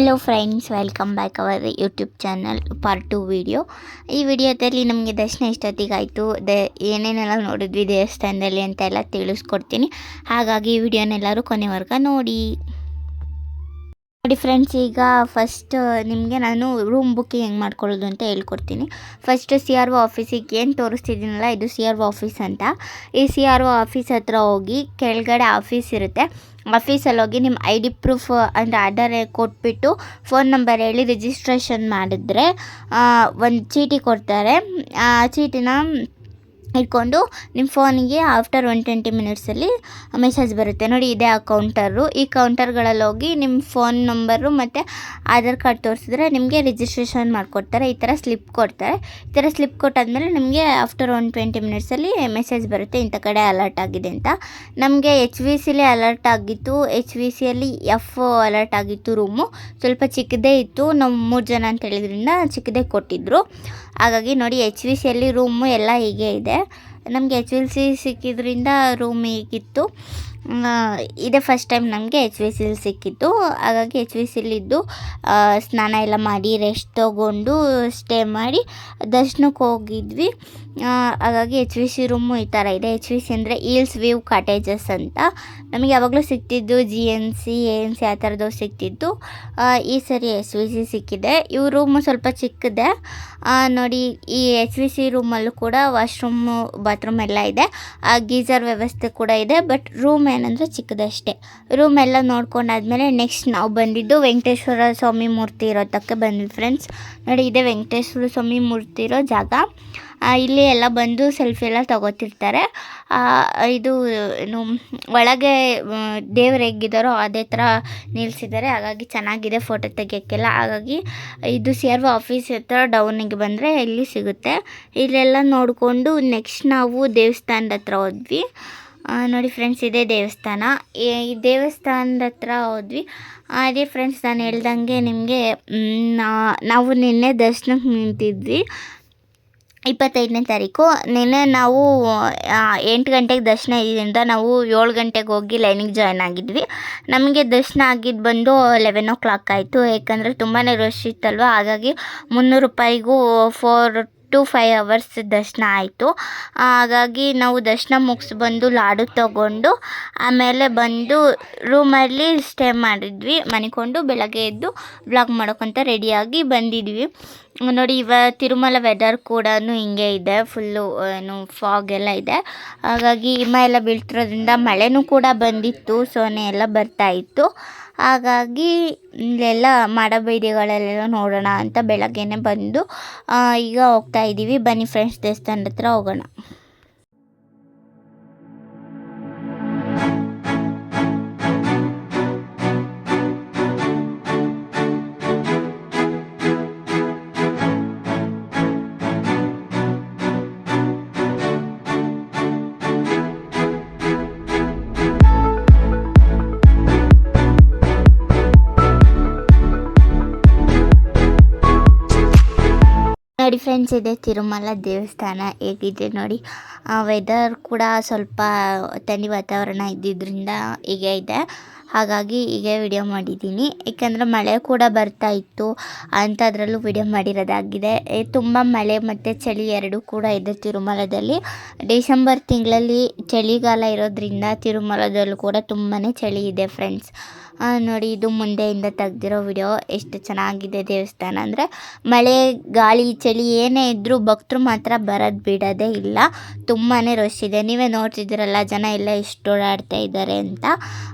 Hello friends, welcome back our YouTube channel part 2 video. ಈ ವಿಡಿಯೋದಲ್ಲಿ ನಮಗೆ ದರ್ಶನ ಎಷ್ಟೊತ್ತಿಗಾಯಿತು, ಏನೇನೆಲ್ಲ ನೋಡಿದ್ವಿ ದೇವಸ್ಥಾನದಲ್ಲಿ ಅಂತೆಲ್ಲ ತಿಳಿಸ್ಕೊಡ್ತೀನಿ. ಹಾಗಾಗಿ ಈ ವಿಡಿಯೋನೆಲ್ಲರೂ ಕೊನೆವರೆಗೂ ನೋಡಿ ಫ್ರೆಂಡ್ಸ್. ಈಗ ಫಸ್ಟ್ ನಿಮಗೆ ನಾನು ರೂಮ್ ಬುಕ್ಕಿಂಗ್ ಹೆಂಗೆ ಮಾಡ್ಕೊಳ್ಳೋದು ಅಂತ ಹೇಳ್ಕೊಡ್ತೀನಿ. ಫಸ್ಟ್ CRO ಆಫೀಸಿಗೆ ಏನು ತೋರಿಸ್ತಿದ್ದೀನಲ್ಲ, ಇದು CRO ಆಫೀಸ್ ಅಂತ. ಈ CRO ಆಫೀಸ್ ಹತ್ರ ಹೋಗಿ ಕೆಳಗಡೆ ಆಫೀಸ್ ಇರುತ್ತೆ. ಆಫೀಸಲ್ಲಿ ಹೋಗಿ ನಿಮ್ಮ ID ಪ್ರೂಫ್ ಅಂದರೆ ಆಧಾರ್ ಕೊಟ್ಬಿಟ್ಟು ಫೋನ್ ನಂಬರ್ ಹೇಳಿ ರಿಜಿಸ್ಟ್ರೇಷನ್ ಮಾಡಿದ್ರೆ ಒಂದು ಚೀಟಿ ಕೊಡ್ತಾರೆ. ಆ ಚೀಟಿನ ಇಟ್ಕೊಂಡು ನಿಮ್ಮ ಫೋನಿಗೆ ಆಫ್ಟರ್ 120 ಮಿನಿಟ್ಸಲ್ಲಿ ಮೆಸೇಜ್ ಬರುತ್ತೆ. ನೋಡಿ, ಇದೇ ಆ ಕೌಂಟರು. ಈ ಕೌಂಟರ್ಗಳಲ್ಲಿ ಹೋಗಿ ನಿಮ್ಮ ಫೋನ್ ನಂಬರು ಮತ್ತು ಆಧಾರ್ ಕಾರ್ಡ್ ತೋರಿಸಿದ್ರೆ ನಿಮಗೆ ರಿಜಿಸ್ಟ್ರೇಷನ್ ಮಾಡಿಕೊಡ್ತಾರೆ. ಈ ಥರ ಸ್ಲಿಪ್ ಕೊಡ್ತಾರೆ. ಈ ಥರ ಸ್ಲಿಪ್ ಕೊಟ್ಟಾದಮೇಲೆ ನಿಮಗೆ ಆಫ್ಟರ್ 120 ಮಿನಿಟ್ಸಲ್ಲಿ ಮೆಸೇಜ್ ಬರುತ್ತೆ ಇಂಥ ಕಡೆ ಅಲರ್ಟ್ ಆಗಿದೆ ಅಂತ. ನಮಗೆ HVCಲಿ ಅಲರ್ಟ್ ಆಗಿತ್ತು, HVCಯಲ್ಲಿ F ಅಲರ್ಟ್ ಆಗಿತ್ತು. ರೂಮು ಸ್ವಲ್ಪ ಚಿಕ್ಕದೇ ಇತ್ತು. ನಾವು 3 ಜನ ಅಂತ ಹೇಳಿದ್ರಿಂದ ಚಿಕ್ಕದೇ ಕೊಟ್ಟಿದ್ದರು. ಹಾಗಾಗಿ ನೋಡಿ, HVCಯಲ್ಲಿ ರೂಮು ಎಲ್ಲ ಹೀಗೆ ಇದೆ. ನಮಗೆ HVC ಸಿಕ್ಕಿದ್ರಿಂದ ರೂಮ್ ಹೀಗಿತ್ತು. ಇದೇ ಫಸ್ಟ್ ಟೈಮ್ ನಮಗೆ HVCಲಿ ಸಿಕ್ಕಿತ್ತು. ಹಾಗಾಗಿ HVCಲಿದ್ದು ಸ್ನಾನ ಎಲ್ಲ ಮಾಡಿ ರೆಸ್ಟ್ ತೊಗೊಂಡು ಸ್ಟೇ ಮಾಡಿ ದರ್ಶನಕ್ಕೆ ಹೋಗಿದ್ವಿ. ಹಾಗಾಗಿ HVC ರೂಮು ಈ ಥರ ಇದೆ. HVC ಅಂದರೆ ಹಿಲ್ಸ್ ವ್ಯೂ ಕಾಟೇಜಸ್ ಅಂತ. ನಮಗೆ ಯಾವಾಗಲೂ ಸಿಗ್ತಿದ್ದು GNC, ANC ಆ ಥರದ್ದು ಸಿಗ್ತಿದ್ದು. ಈ ಸರಿ HVC ಸಿಕ್ಕಿದೆ. ಇವು ರೂಮು ಸ್ವಲ್ಪ ಚಿಕ್ಕದೆ. ನೋಡಿ, ಈ HVC ರೂಮಲ್ಲೂ ಕೂಡ ವಾಶ್ರೂಮು, ಬಾತ್ರೂಮ್ ಎಲ್ಲ ಇದೆ. ಗೀಸರ್ ವ್ಯವಸ್ಥೆ ಕೂಡ ಇದೆ. ಬಟ್ ರೂಮ್ ಏನಂದರೆ ಚಿಕ್ಕದಷ್ಟೇ. ರೂಮ್ ಎಲ್ಲ ನೋಡ್ಕೊಂಡಾದ್ಮೇಲೆ ನೆಕ್ಸ್ಟ್ ನಾವು ಬಂದಿದ್ದು ವೆಂಕಟೇಶ್ವರ ಸ್ವಾಮಿ ಮೂರ್ತಿ ಇರೋ ತಕ್ಕೆ ಬಂದ್ವಿ ಫ್ರೆಂಡ್ಸ್. ನೋಡಿ, ಇದೆ ವೆಂಕಟೇಶ್ವರ ಸ್ವಾಮಿ ಮೂರ್ತಿ ಇರೋ ಜಾಗ. ಇಲ್ಲಿ ಎಲ್ಲ ಬಂದು ಸೆಲ್ಫಿ ಎಲ್ಲ ತಗೋತಿರ್ತಾರೆ. ಇದು ಏನು ಒಳಗೆ ದೇವ್ರು ಹೇಗಿದ್ದಾರೋ ಅದೇ ಥರ ನಿಲ್ಲಿಸಿದ್ದಾರೆ. ಹಾಗಾಗಿ ಚೆನ್ನಾಗಿದೆ ಫೋಟೋ ತೆಗಿಯೋಕ್ಕೆಲ್ಲ. ಹಾಗಾಗಿ ಇದು CRO ಆಫೀಸ್ ಹತ್ರ ಡೌನಿಗೆ ಬಂದರೆ ಇಲ್ಲಿ ಸಿಗುತ್ತೆ. ಇಲ್ಲೆಲ್ಲ ನೋಡಿಕೊಂಡು ನೆಕ್ಸ್ಟ್ ನಾವು ದೇವಸ್ಥಾನದ ಹತ್ರ ಹೋದ್ವಿ. ನೋಡಿ ಫ್ರೆಂಡ್ಸ್, ಇದೇ ದೇವಸ್ಥಾನ. ಈ ದೇವಸ್ಥಾನದ ಹತ್ರ ಹೋದ್ವಿ. ಅದೇ ಫ್ರೆಂಡ್ಸ್, ನಾನು ಹೇಳ್ದಂಗೆ ನಿಮಗೆ ನಾವು ನಿನ್ನೆ ದರ್ಶನಕ್ಕೆ ನಿಂತಿದ್ವಿ 25ನೇ ತಾರೀಕು. ನಿನ್ನೆ ನಾವು 8 ಗಂಟೆಗೆ ದರ್ಶನ ಇದರಿಂದ ನಾವು 7 ಗಂಟೆಗೆ ಹೋಗಿ ಲೈನಿಗೆ ಜಾಯ್ನ್ ಆಗಿದ್ವಿ. ನಮಗೆ ದರ್ಶನ ಆಗಿದ್ದು ಬಂದು 11 o'clock ಆಯಿತು. ಯಾಕಂದರೆ ತುಂಬಾ ರಶ್ ಇತ್ತಲ್ವ. ಹಾಗಾಗಿ 300 ರೂಪಾಯಿಗೂ 4 to 5 hours ದರ್ಶನ ಆಯಿತು. ಹಾಗಾಗಿ ನಾವು ದರ್ಶನ ಮುಗಿಸ್ಬಂದು ಲಾಡು ತೊಗೊಂಡು ಆಮೇಲೆ ಬಂದು ರೂಮಲ್ಲಿ ಸ್ಟೇ ಮಾಡಿದ್ವಿ. ಮನಿಕೊಂಡು ಬೆಳಗ್ಗೆ ಎದ್ದು ವ್ಲಾಗ್ ಮಾಡೋಕ್ಕಂತ ರೆಡಿಯಾಗಿ ಬಂದಿದ್ವಿ. ನೋಡಿ, ತಿರುಮಲ ವೆದರ್ ಕೂಡ ಹಿಂಗೆ ಇದೆ. ಫುಲ್ಲು ಏನು ಫಾಗ್ ಎಲ್ಲ ಇದೆ. ಹಾಗಾಗಿ ಹಿಮ ಎಲ್ಲ ಬೀಳ್ತಿರೋದ್ರಿಂದ ಮಳೆನೂ ಕೂಡ ಬಂದಿತ್ತು. ಸೊನೆ ಎಲ್ಲ ಬರ್ತಾಯಿತ್ತು. ಹಾಗಾಗಿ ಇಲ್ಲೆಲ್ಲ ಮಾಡಬೀದಿಗಳಲ್ಲೆಲ್ಲ ನೋಡೋಣ ಅಂತ ಬೆಳಗ್ಗೆನೇ ಬಂದು ಈಗ ಹೋಗ್ತಾ ಇದ್ದೀವಿ. ಬನ್ನಿ ಫ್ರೆಂಡ್ಸ್, ದೇವಸ್ಥಾನದ ಹತ್ರ ಹೋಗೋಣ. ನೋಡಿ ಫ್ರೆಂಡ್ಸ್, ಇದೆ ತಿರುಮಲ ದೇವಸ್ಥಾನ. ಹೇಗಿದೆ ನೋಡಿ. ವೆದರ್ ಕೂಡ ಸ್ವಲ್ಪ ಥಂಡಿ ವಾತಾವರಣ ಇದ್ದಿದ್ದರಿಂದ ಹೀಗೆ ಇದೆ. ಹಾಗಾಗಿ ಹೀಗೆ ವಿಡಿಯೋ ಮಾಡಿದ್ದೀನಿ. ಏಕೆಂದರೆ ಮಳೆ ಕೂಡ ಬರ್ತಾ ಇತ್ತು ಅಂಥದ್ರಲ್ಲೂ ವಿಡಿಯೋ ಮಾಡಿರೋದಾಗಿದೆ. ತುಂಬ ಮಳೆ ಮತ್ತು ಚಳಿ ಎರಡೂ ಕೂಡ ಇದೆ ತಿರುಮಲದಲ್ಲಿ. ಡಿಸೆಂಬರ್ ತಿಂಗಳಲ್ಲಿ ಚಳಿಗಾಲ ಇರೋದ್ರಿಂದ ತಿರುಮಲದಲ್ಲೂ ಕೂಡ ತುಂಬಾ ಚಳಿ ಇದೆ ಫ್ರೆಂಡ್ಸ್. ನೋಡಿ, ಇದು ಮುಂದೆಯಿಂದ ತೆಗ್ದಿರೋ ವಿಡಿಯೋ. ಎಷ್ಟು ಚೆನ್ನಾಗಿದೆ ದೇವಸ್ಥಾನ ಅಂದರೆ, ಮಳೆ ಗಾಳಿ ಚಳಿ ಏನೇ ಇದ್ದರೂ ಭಕ್ತರು ಮಾತ್ರ ಬರೋದು ಬಿಡೋದೇ ಇಲ್ಲ. ತುಂಬಾ ರಶ್ ಇದೆ. ನೀವೇ ನೋಡ್ತಿದ್ದೀರಲ್ಲ, ಜನ ಎಲ್ಲ ಎಷ್ಟು ಓಡಾಡ್ತಾ ಇದ್ದಾರೆ ಅಂತ.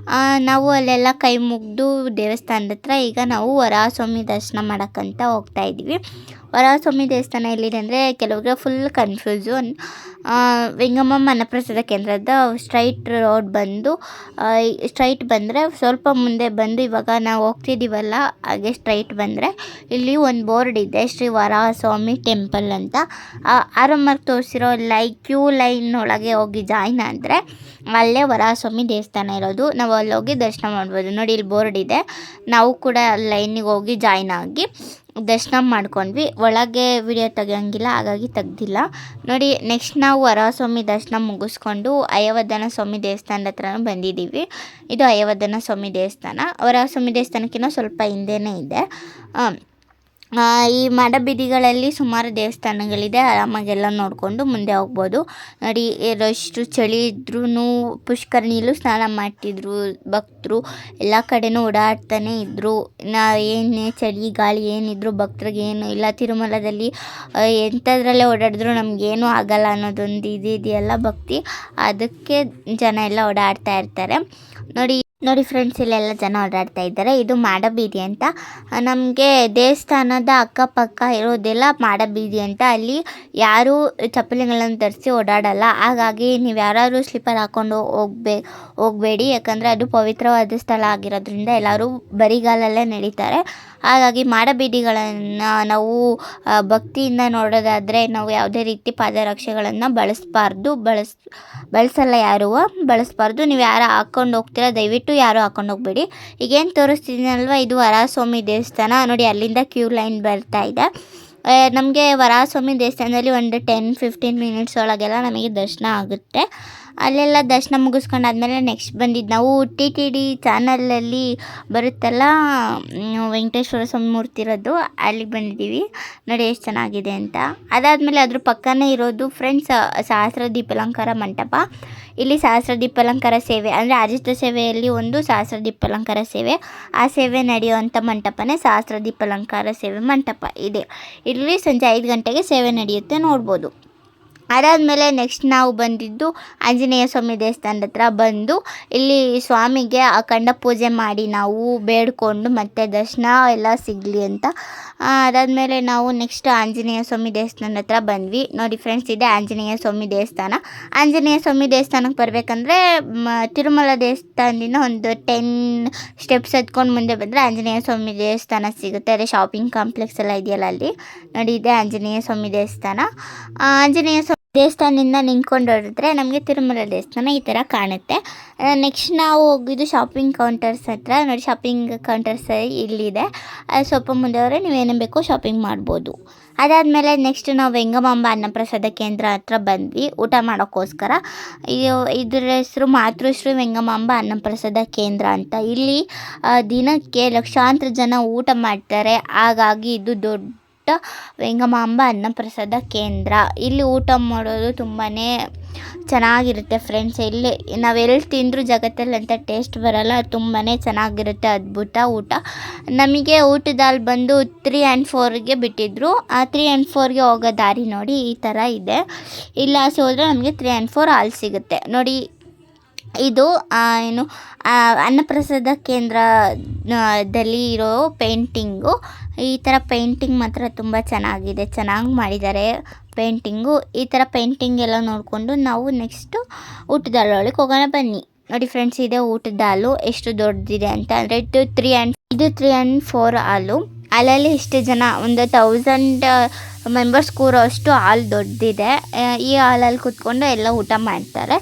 ನಾವು ಅಲ್ಲೆಲ್ಲ ಕೈ ಮುಗಿದು ದೇವಸ್ಥಾನದ ಹತ್ರ ಈಗ ನಾವು ವರಹಸ್ವಾಮಿ ದರ್ಶನ ಮಾಡೋಕ್ಕಂತ ಹೋಗ್ತಾ ಇದ್ದೀವಿ. ವರಹಸ್ವಾಮಿ ದೇವಸ್ಥಾನ ಎಲ್ಲಿದೆ ಅಂದರೆ ಕೆಲವ್ರಿಗೆ ಫುಲ್ ಕನ್ಫ್ಯೂಸನ್. ವೆಂಗಮ್ಮ ಅನ್ನಪ್ರಸಾದ ಕೇಂದ್ರದ ಸ್ಟ್ರೈಟ್ ರೋಡ್ ಬಂದು ಸ್ಟ್ರೈಟ್ ಬಂದರೆ ಸ್ವಲ್ಪ ಮುಂದೆ ಬಂದು ಇವಾಗ ನಾವು ಹೋಗ್ತಿದ್ದೀವಲ್ಲ ಹಾಗೆ ಸ್ಟ್ರೈಟ್ ಬಂದರೆ ಇಲ್ಲಿ ಒಂದು ಬೋರ್ಡ್ ಇದೆ, ಶ್ರೀ ವರಹಸ್ವಾಮಿ ಟೆಂಪಲ್ ಅಂತ. ಆರಂಭಕ್ಕೆ ತೋರಿಸಿರೋ ಕ್ಯೂ ಲೈನ್ ಒಳಗೆ ಹೋಗಿ ಜಾಯ್ನ್ ಆದರೆ ಅಲ್ಲೇ ವರಹಸ್ವಾಮಿ ದೇವಸ್ಥಾನ ಇರೋದು. ನಾವು ಅಲ್ಲಿ ಹೋಗಿ ದರ್ಶನ ಮಾಡ್ಬೋದು. ನೋಡಿ, ಇಲ್ಲಿ ಬೋರ್ಡ್ ಇದೆ. ನಾವು ಕೂಡ ಲೈನಿಗೆ ಹೋಗಿ ಜಾಯ್ನ್ ಆಗಿ ದರ್ಶನ ಮಾಡ್ಕೊಂಡ್ವಿ. ಒಳಗೆ ವಿಡಿಯೋ ತೆಗಿಯೋಂಗಿಲ್ಲ, ಹಾಗಾಗಿ ತೆಗ್ದಿಲ್ಲ ನೋಡಿ. ನೆಕ್ಸ್ಟ್ ನಾವು ವರಹಸ್ವಾಮಿ ದರ್ಶನ ಮುಗಿಸ್ಕೊಂಡು ಅಯ್ಯವರ್ಧನ ಸ್ವಾಮಿ ದೇವಸ್ಥಾನದ ಹತ್ರನೂ ಬಂದಿದ್ದೀವಿ. ಇದು ಅಯ್ಯವರ್ಧನ ಸ್ವಾಮಿ ದೇವಸ್ಥಾನ. ವರಹಸ್ವಾಮಿ ದೇವಸ್ಥಾನಕ್ಕಿಂತ ಸ್ವಲ್ಪ ಹಿಂದೆಯೇ ಇದೆ. ಈ ಬೀದಿಗಳಲ್ಲಿ ಸುಮಾರು ದೇವಸ್ಥಾನಗಳಿದೆ. ಆರಾಮಾಗೆಲ್ಲ ನೋಡಿಕೊಂಡು ಮುಂದೆ ಹೋಗ್ಬೋದು. ನೋಡಿ, ಎಷ್ಟು ಚಳಿ ಇದ್ರೂ ಪುಷ್ಕರಣಿಲೂ ಸ್ನಾನ ಮಾಡ್ತಿದ್ರು ಭಕ್ತರು. ಎಲ್ಲ ಕಡೆನೂ ಓಡಾಡ್ತಾನೆ ಇದ್ದರು. ಏನೇ ಚಳಿ ಗಾಳಿ ಏನಿದ್ರು ಭಕ್ತರಿಗೆ ಏನು ಇಲ್ಲ. ತಿರುಮಲದಲ್ಲಿ ಎಂಥದ್ರಲ್ಲೇ ಓಡಾಡಿದ್ರು ನಮಗೇನು ಆಗಲ್ಲ ಅನ್ನೋದೊಂದು ಇದೆಯಲ್ಲ ಭಕ್ತಿ, ಅದಕ್ಕೆ ಜನ ಎಲ್ಲ ಓಡಾಡ್ತಾ ಇರ್ತಾರೆ. ನೋಡಿ ಫ್ರೆಂಡ್ಸ್, ಇಲ್ಲೆಲ್ಲ ಜನ ಓಡಾಡ್ತಾ ಇದ್ದಾರೆ. ಇದು ಮಾಡಬೀದಿ ಅಂತ. ನಮಗೆ ದೇವಸ್ಥಾನದ ಅಕ್ಕಪಕ್ಕ ಇರೋದೆಲ್ಲ ಮಾಡಬೀದಿ ಅಂತ. ಅಲ್ಲಿ ಯಾರೂ ಚಪ್ಪಲಿಗಳನ್ನು ಧರಿಸಿ ಓಡಾಡಲ್ಲ. ಹಾಗಾಗಿ ನೀವು ಯಾರಾದರೂ ಸ್ಲಿಪ್ಪರ್ ಹಾಕ್ಕೊಂಡು ಹೋಗಬೇಡಿ. ಯಾಕಂದರೆ ಅದು ಪವಿತ್ರವಾದ ಸ್ಥಳ ಆಗಿರೋದ್ರಿಂದ ಎಲ್ಲರೂ ಬರಿಗಾಲಲ್ಲೇ ನಡೀತಾರೆ. ಹಾಗಾಗಿ ಮಾಡಬೀದಿಗಳನ್ನು ನಾವು ಭಕ್ತಿಯಿಂದ ನೋಡೋದಾದರೆ ನಾವು ಯಾವುದೇ ರೀತಿ ಪಾದರಕ್ಷೆಗಳನ್ನು ಬಳಸಲ್ಲ. ಬಳಸಬಾರ್ದು. ನೀವು ಯಾರು ಹಾಕ್ಕೊಂಡು ಹೋಗ್ತೀರಾ ದಯವಿಟ್ಟು ಯಾರು ಹಾಕ್ಕೊಂಡು ಹೋಗಬೇಡಿ. ಈಗೇನು ತೋರಿಸ್ತಿದ್ದೀನಲ್ವ, ಇದು ವರಹಸ್ವಾಮಿ ದೇವಸ್ಥಾನ. ನೋಡಿ, ಅಲ್ಲಿಂದ ಕ್ಯೂ ಲೈನ್ ಬರ್ತಾ ಇದೆ. ನಮಗೆ ವರಹಸ್ವಾಮಿ ದೇವಸ್ಥಾನದಲ್ಲಿ ಒಂದು 10-15 ಮಿನಿಟ್ಸ್ ಒಳಗೆಲ್ಲ ನಮಗೆ ದರ್ಶನ ಆಗುತ್ತೆ. ಅಲ್ಲೆಲ್ಲ ದರ್ಶನ ಮುಗಿಸ್ಕೊಂಡಾದ್ಮೇಲೆ ನೆಕ್ಸ್ಟ್ ಬಂದಿದ್ದು ನಾವು TTD ಚಾನಲಲ್ಲಿ ಬರುತ್ತಲ್ಲ, ವೆಂಕಟೇಶ್ವರ ಸ್ವಾಮಿ ಮೂರ್ತಿ ಇರೋದು, ಅಲ್ಲಿಗೆ ಬಂದಿದ್ದೀವಿ. ನೋಡಿ ಎಷ್ಟು ಚೆನ್ನಾಗಿದೆ ಅಂತ. ಅದಾದಮೇಲೆ ಅದ್ರ ಪಕ್ಕನೇ ಇರೋದು ಫ್ರೆಂಡ್ಸ್ ಸಹಸ್ರ ದೀಪಾಲಂಕಾರ ಮಂಟಪ. ಇಲ್ಲಿ ಸಹಸ್ರ ದೀಪಾಲಂಕಾರ ಸೇವೆ ಅಂದರೆ ಆಜಿತ ಸೇವೆಯಲ್ಲಿ ಒಂದು ಸಹಸ್ರ ದೀಪಾಲಂಕಾರ ಸೇವೆ, ಆ ಸೇವೆ ನಡೆಯುವಂಥ ಮಂಟಪನೇ ಸಹಸ್ರ ದೀಪಾಲಂಕಾರ ಸೇವೆ ಮಂಟಪ ಇದೆ. ಇಲ್ಲಿ ಸಂಜೆ 5 ಗಂಟೆಗೆ ಸೇವೆ ನಡೆಯುತ್ತೆ, ನೋಡ್ಬೋದು. ಅದಾದಮೇಲೆ ನೆಕ್ಸ್ಟ್ ನಾವು ಬಂದಿದ್ದು ಆಂಜನೇಯ ಸ್ವಾಮಿ ದೇವಸ್ಥಾನದ ಹತ್ರ ಬಂದು ಇಲ್ಲಿ ಸ್ವಾಮಿಗೆ ಅಖಂಡ ಪೂಜೆ ಮಾಡಿ ನಾವು ಬೇಡಿಕೊಂಡು ಮತ್ತೆ ದರ್ಶನ ಎಲ್ಲ ಸಿಗಲಿ ಅಂತ. ಅದಾದಮೇಲೆ ನಾವು ನೆಕ್ಸ್ಟ್ ಆಂಜನೇಯ ಸ್ವಾಮಿ ದೇವಸ್ಥಾನದ ಹತ್ರ ಬಂದ್ವಿ. ನೋಡಿ ಫ್ರೆಂಡ್ಸ್, ಇದೆ ಆಂಜನೇಯ ಸ್ವಾಮಿ ದೇವಸ್ಥಾನ. ಆಂಜನೇಯ ಸ್ವಾಮಿ ದೇವಸ್ಥಾನಕ್ಕೆ ಬರಬೇಕಂದ್ರೆ ತಿರುಮಲ ದೇವಸ್ಥಾನದಿಂದ ಒಂದು 10 ಸ್ಟೆಪ್ಸ್ ಹತ್ಕೊಂಡು ಮುಂದೆ ಬಂದರೆ ಆಂಜನೇಯ ಸ್ವಾಮಿ ದೇವಸ್ಥಾನ ಸಿಗುತ್ತೆ. ಅದೇ ಶಾಪಿಂಗ್ ಕಾಂಪ್ಲೆಕ್ಸ್ ಎಲ್ಲ ಇದೆಯಲ್ಲ ಅಲ್ಲಿ. ನೋಡಿ, ಇದೆ ಆಂಜನೇಯ ಸ್ವಾಮಿ ದೇವಸ್ಥಾನ. ಆಂಜನೇಯ ದೇವಸ್ಥಾನದಿಂದ ನಿಂತ್ಕೊಂಡು ಹೊರಡಿದ್ರೆ ನಮಗೆ ತಿರುಮಲ ದೇವಸ್ಥಾನ ಈ ಥರ ಕಾಣುತ್ತೆ. ನೆಕ್ಸ್ಟ್ ನಾವು ಹೋಗಿದ್ದು ಶಾಪಿಂಗ್ ಕೌಂಟರ್ಸ್ ಹತ್ರ. ನೋಡಿ, ಶಾಪಿಂಗ್ ಕೌಂಟರ್ಸ್ ಇಲ್ಲಿದೆ. ಸ್ವಲ್ಪ ಮುಂದೆ ಹೋದರೆ ನೀವೇನು ಬೇಕೋ ಶಾಪಿಂಗ್ ಮಾಡ್ಬೋದು. ಅದಾದಮೇಲೆ ನೆಕ್ಸ್ಟ್ ನಾವು ವೆಂಗಮಾಂಬ ಅನ್ನಪ್ರಸಾದ ಕೇಂದ್ರ ಹತ್ರ ಬಂದ್ವಿ ಊಟ ಮಾಡೋಕ್ಕೋಸ್ಕರ. ಇದ್ರ ಹೆಸರು ಮಾತೃಶ್ರೀ ವೆಂಗಮಾಂಬ ಅನ್ನಪ್ರಸಾದ ಕೇಂದ್ರ ಅಂತ. ಇಲ್ಲಿ ದಿನಕ್ಕೆ ಲಕ್ಷಾಂತರ ಜನ ಊಟ ಮಾಡ್ತಾರೆ. ಹಾಗಾಗಿ ಇದು ದೊಡ್ಡ ವೆಂಗಮಾಂಬ ಅನ್ನಪ್ರಸಾದ ಕೇಂದ್ರ. ಇಲ್ಲಿ ಊಟ ಮಾಡೋದು ತುಂಬಾ ಚೆನ್ನಾಗಿರುತ್ತೆ ಫ್ರೆಂಡ್ಸ್. ಇಲ್ಲಿ ನಾವೆಲ್ಲಿ ತಿಂದರೂ ಜಗತ್ತಲ್ಲಿ ಅಂತ ಟೇಸ್ಟ್ ಬರಲ್ಲ, ತುಂಬಾ ಚೆನ್ನಾಗಿರುತ್ತೆ, ಅದ್ಭುತ ಊಟ. ನಮಗೆ ಊಟದಲ್ಲಿ ಬಂದು 3 and 4ಗೆ ಬಿಟ್ಟಿದ್ರು. ಆ 3 and 4ಗೆ ಹೋಗೋ ದಾರಿ ನೋಡಿ ಈ ಥರ ಇದೆ. ಇಲ್ಲಿ ಆಸೆ ಹೋದರೆ ನಮಗೆ 3 and 4 ಹಾಲ್ ಸಿಗುತ್ತೆ. ನೋಡಿ, ಇದು ಅನ್ನಪ್ರಸಾದ ಕೇಂದ್ರದಲ್ಲಿ ಇರೋ ಪೇಂಟಿಂಗು. ಈ ಥರ ಪೇಂಟಿಂಗ್ ಮಾತ್ರ ತುಂಬ ಚೆನ್ನಾಗಿದೆ, ಚೆನ್ನಾಗಿ ಮಾಡಿದ್ದಾರೆ ಪೇಂಟಿಂಗು. ಈ ಥರ ಪೇಂಟಿಂಗ್ ಎಲ್ಲ ನೋಡಿಕೊಂಡು ನಾವು ನೆಕ್ಸ್ಟು ಊಟದ ಹಾಲೊಳಗೆ ಹೋಗೋಣ ಬನ್ನಿ. ನೋಡಿ ಫ್ರೆಂಡ್ಸ್, ಇದೆ ಊಟದ ಹಾಲು ಎಷ್ಟು ದೊಡ್ಡದಿದೆ ಅಂತ. ಅಂದರೆ ಇದು 3 and 4 ಹಾಲು. ಅಲ್ಲಲ್ಲಿ ಇಷ್ಟು ಜನ ಒಂದು 1000 ಮೆಂಬರ್ಸ್ ಕೂರೋ ಅಷ್ಟು ಹಾಲು ದೊಡ್ಡದಿದೆ. ಈ ಹಾಲಲ್ಲಿ ಕೂತ್ಕೊಂಡು ಎಲ್ಲ ಊಟ ಮಾಡ್ತಾರೆ.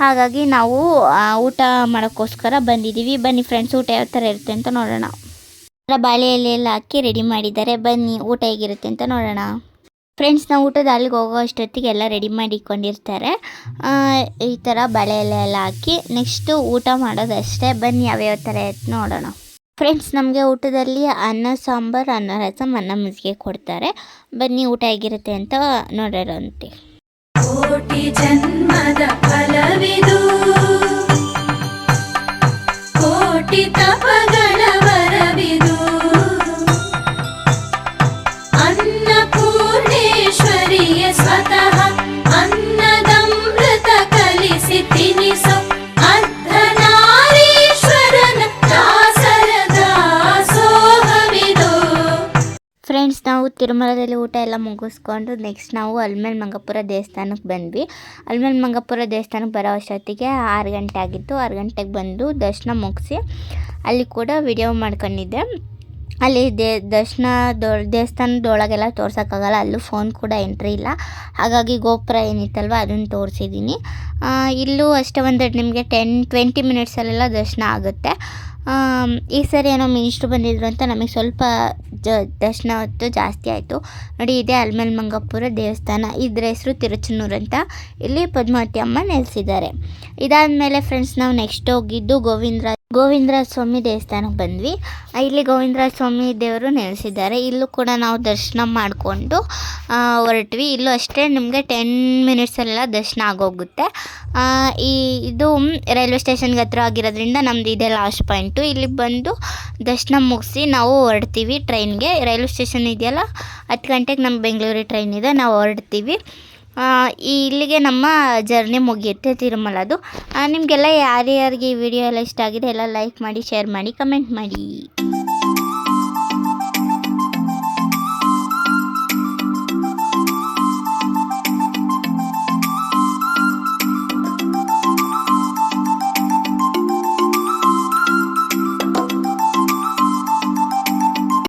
ಹಾಗಾಗಿ ನಾವು ಊಟ ಮಾಡೋಕ್ಕೋಸ್ಕರ ಬಂದಿದ್ದೀವಿ. ಬನ್ನಿ ಫ್ರೆಂಡ್ಸ್, ಊಟ ಯಾವ ಥರ ಇರುತ್ತೆ ಅಂತ ನೋಡೋಣ. ಬಾಳೆ ಎಲೆಯೆಲ್ಲ ಹಾಕಿ ರೆಡಿ ಮಾಡಿದ್ದಾರೆ. ಬನ್ನಿ ಊಟ ಹೇಗಿರುತ್ತೆ ಅಂತ ನೋಡೋಣ. ಫ್ರೆಂಡ್ಸ್, ನಾವು ಊಟದ ಅಲ್ಲಿಗೆ ಹೋಗೋ ಅಷ್ಟೊತ್ತಿಗೆ ಎಲ್ಲ ರೆಡಿ ಮಾಡಿ ಇಟ್ಕೊಂಡಿರ್ತಾರೆ. ಈ ಥರ ಬಾಳೆ ಎಲೆ ಎಲ್ಲ ಹಾಕಿ ನೆಕ್ಸ್ಟು ಊಟ ಮಾಡೋದಷ್ಟೇ. ಬನ್ನಿ ಯಾವ್ಯಾವ ಥರ ಇರುತ್ತೆ ನೋಡೋಣ. ಫ್ರೆಂಡ್ಸ್, ನಮಗೆ ಊಟದಲ್ಲಿ ಅನ್ನ ಸಾಂಬಾರು, ಅನ್ನ ರಸಂ, ಅನ್ನ ಮಜ್ಜಿಗೆ ಕೊಡ್ತಾರೆ. ಬನ್ನಿ ಊಟ ಹೇಗಿರುತ್ತೆ ಅಂತ ನೋಡೋರಂತೆ. ಕೋಟಿ ಜನ್ಮದ ಫಲವಿದು, ಕೋಟಿ ತಪಗಳ ವರವಿದು, ಅನ್ನಪೂರ್ಣೇಶ್ವರಿಯ ಸ್ವತಃ ಅನ್ನದಮೃತ ಕಲಿಸಿ ತಿನಿಸು ಅರ್ಧನಾರೀಶ್ವರನ ದಾಸರ ದಾಸೋಹವಿದು. ಫ್ರೆಂಡ್ಸ್, ನಾವು ತಿರುಮಲದಲ್ಲಿ ಊಟ ಎಲ್ಲ ಮುಗಿಸ್ಕೊಂಡು ನೆಕ್ಸ್ಟ್ ನಾವು ಅಲ್ಮೇಲ್ ಮಂಗಪುರ ದೇವಸ್ಥಾನಕ್ಕೆ ಬಂದ್ವಿ. ಅಲ್ಮೇಲ್ ಮಂಗಪುರ ದೇವಸ್ಥಾನಕ್ಕೆ ಬರೋ ಅಷ್ಟೊತ್ತಿಗೆ 6 ಗಂಟೆ ಆಗಿತ್ತು. 6 ಗಂಟೆಗೆ ಬಂದು ದರ್ಶನ ಮುಗಿಸಿ ಅಲ್ಲಿ ಕೂಡ ವಿಡಿಯೋ ಮಾಡ್ಕೊಂಡಿದ್ದೆ. ಅಲ್ಲಿ ದೇವಸ್ಥಾನದೊಳಗೆಲ್ಲ ತೋರ್ಸೋಕ್ಕಾಗಲ್ಲ, ಅಲ್ಲೂ ಫೋನ್ ಕೂಡ ಎಂಟ್ರಿ ಇಲ್ಲ. ಹಾಗಾಗಿ ಗೋಪುರ ಏನಿತ್ತಲ್ವ ಅದನ್ನು ತೋರಿಸಿದ್ದೀನಿ. ಇಲ್ಲೂ ಅಷ್ಟೇ ಒಂದು ನಿಮಗೆ 10-20 ಮಿನಿಟ್ಸಲ್ಲೆಲ್ಲ ದರ್ಶನ ಆಗುತ್ತೆ. ಈ ಸರಿ ಏನೋ ಮಿನಿಸ್ಟ್ರು ಬಂದಿದ್ರು ಅಂತ ನಮಗೆ ಸ್ವಲ್ಪ ದರ್ಶನ ಹೊತ್ತು ಜಾಸ್ತಿ ಆಯಿತು. ನೋಡಿ, ಇದೇ ಅಲ್ಮೇಲ್ ಮಂಗಪುರ ದೇವಸ್ಥಾನ. ಇದ್ರ ಹೆಸರು ತಿರುಚನೂರು ಅಂತ. ಇಲ್ಲಿ ಪದ್ಮಾವತಿ ಅಮ್ಮ ನೆಲೆಸಿದ್ದಾರೆ. ಇದಾದಮೇಲೆ ಫ್ರೆಂಡ್ಸ್ ನಾವು ನೆಕ್ಸ್ಟ್ ಹೋಗಿದ್ದು ಗೋವಿಂದರಾಜ ಸ್ವಾಮಿ ದೇವಸ್ಥಾನಕ್ಕೆ ಬಂದ್ವಿ. ಇಲ್ಲಿ ಗೋವಿಂದರಾಜ ಸ್ವಾಮಿ ದೇವರು ನೆಲೆಸಿದ್ದಾರೆ. ಇಲ್ಲೂ ಕೂಡ ನಾವು ದರ್ಶನ ಮಾಡಿಕೊಂಡು ಹೊರಟ್ವಿ. ಇಲ್ಲೂ ಅಷ್ಟೇ ನಿಮಗೆ 10 ಮಿನಿಟ್ಸಲ್ಲೆಲ್ಲ ದರ್ಶನ ಆಗೋಗುತ್ತೆ. ಇದು ರೈಲ್ವೆ ಸ್ಟೇಷನ್ಗೆ ಹತ್ರ ಆಗಿರೋದ್ರಿಂದ ನಮ್ಮದು ಇದೇ ಲಾಸ್ಟ್ ಪಾಯಿಂಟು. ಇಲ್ಲಿಗೆ ಬಂದು ದರ್ಶನ ಮುಗಿಸಿ ನಾವು ಹೊರಡ್ತೀವಿ ಟ್ರೈನ್ಗೆ. ರೈಲ್ವೆ ಸ್ಟೇಷನ್ ಇದೆಯಲ್ಲ, 10 ಗಂಟೆಗೆ ನಮ್ಮ ಬೆಂಗಳೂರಿಗೆ ಟ್ರೈನ್ ಇದೆ, ನಾವು ಹೊರಡ್ತೀವಿ. ಇಲ್ಲಿಗೆ ನಮ್ಮ ಜರ್ನಿ ಮುಗಿಯುತ್ತೆ ತಿರುಮಲದು. ನಿಮಗೆಲ್ಲ ಯಾರ್ಯಾರಿಗೆ ಈ ವಿಡಿಯೋ ಎಲ್ಲ ಇಷ್ಟ ಆಗಿದೆ ಎಲ್ಲ ಲೈಕ್ ಮಾಡಿ, ಶೇರ್ ಮಾಡಿ, ಕಮೆಂಟ್ ಮಾಡಿ.